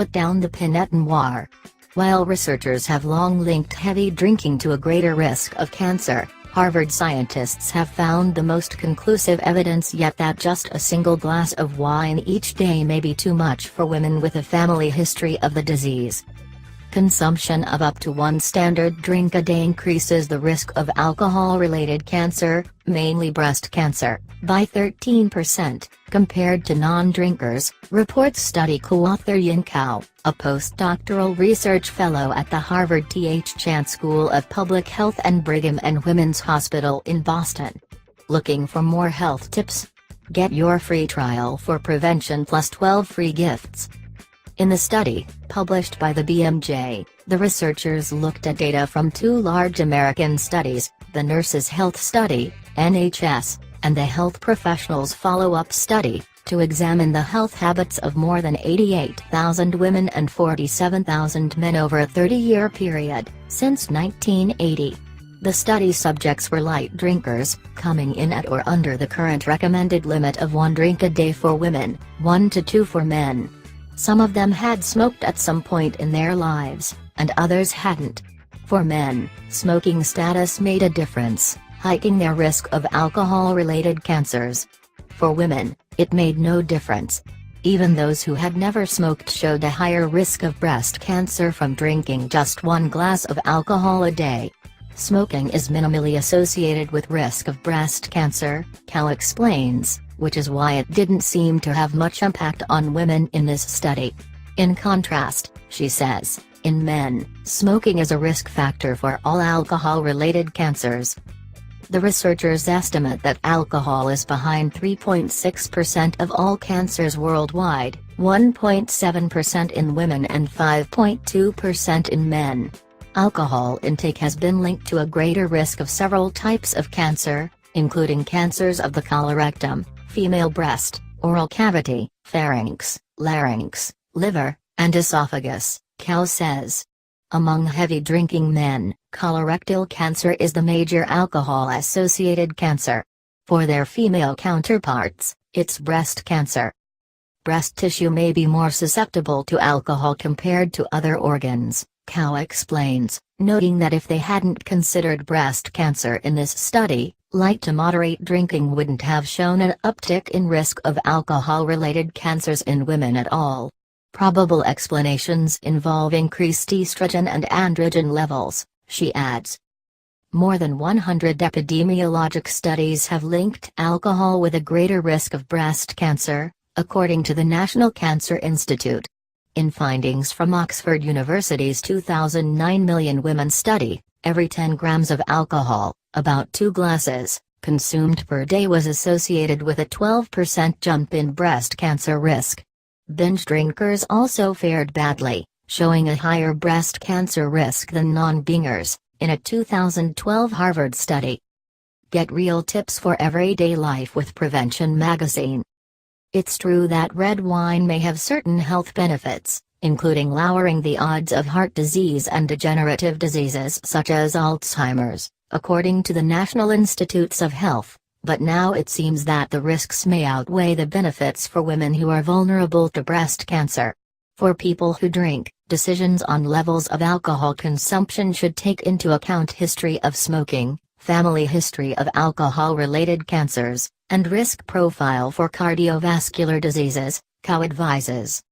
put down the Pinot Noir. While researchers have long linked heavy drinking to a greater risk of cancer, Harvard scientists have found the most conclusive evidence yet that just a single glass of wine each day may be too much for women with a family history of the disease. Consumption of up to one standard drink a day increases the risk of alcohol-related cancer, mainly breast cancer, by 13%, compared to non-drinkers, reports study co-author Yin Cao, a postdoctoral research fellow at the Harvard T.H. Chan School of Public Health and Brigham and Women's Hospital in Boston. Looking for more health tips? Get your free trial for prevention plus 12 free gifts. In the study, published by the BMJ, the researchers looked at data from two large American studies, the Nurses' Health Study, NHS, and the Health Professionals Follow-up Study, to examine the health habits of more than 88,000 women and 47,000 men over a 30-year period, since 1980. The study subjects were light drinkers, coming in at or under the current recommended limit of 1 drink a day for women, 1 to 2 for men. Some of them had smoked at some point in their lives, and others hadn't. For men, smoking status made a difference, hiking their risk of alcohol-related cancers. For women, it made no difference. Even those who had never smoked showed a higher risk of breast cancer from drinking just 1 glass of alcohol a day. Smoking is minimally associated with risk of breast cancer, Cao explains, which is why it didn't seem to have much impact on women in this study. In contrast, she says, in men, smoking is a risk factor for all alcohol-related cancers. The researchers estimate that alcohol is behind 3.6% of all cancers worldwide, 1.7% in women and 5.2% in men. Alcohol intake has been linked to a greater risk of several types of cancer, including cancers of the colorectum, female breast, oral cavity, pharynx, larynx, liver, and esophagus, Cao says. Among heavy drinking men, colorectal cancer is the major alcohol-associated cancer. For their female counterparts, it's breast cancer. Breast tissue may be more susceptible to alcohol compared to other organs, Cao explains, noting that if they hadn't considered breast cancer in this study, light to moderate drinking wouldn't have shown an uptick in risk of alcohol-related cancers in women at all. Probable explanations involve increased estrogen and androgen levels, she adds. More than 100 epidemiologic studies have linked alcohol with a greater risk of breast cancer, according to the National Cancer Institute. In findings from Oxford University's 2009 Million Women study, every 10 grams of alcohol, about 2 glasses, consumed per day was associated with a 12% jump in breast cancer risk. Binge drinkers also fared badly, showing a higher breast cancer risk than non-bingers, in a 2012 Harvard study. Get real tips for everyday life with Prevention Magazine. It's true that red wine may have certain health benefits, including lowering the odds of heart disease and degenerative diseases such as Alzheimer's, according to the National Institutes of Health. But now it seems that the risks may outweigh the benefits for women who are vulnerable to breast cancer. For people who drink, decisions on levels of alcohol consumption should take into account history of smoking, family history of alcohol-related cancers, and risk profile for cardiovascular diseases, Cao advises.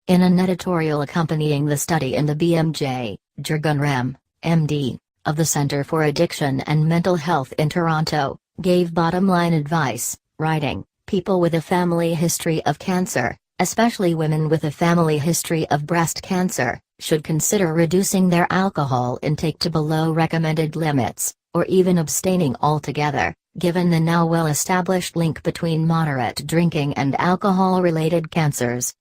In an editorial accompanying the study in the BMJ, Jurgen Rehm, MD, of the Center for Addiction and Mental Health in Toronto, gave bottom-line advice, writing, people with a family history of cancer, especially women with a family history of breast cancer, should consider reducing their alcohol intake to below recommended limits, or even abstaining altogether, given the now well-established link between moderate drinking and alcohol-related cancers.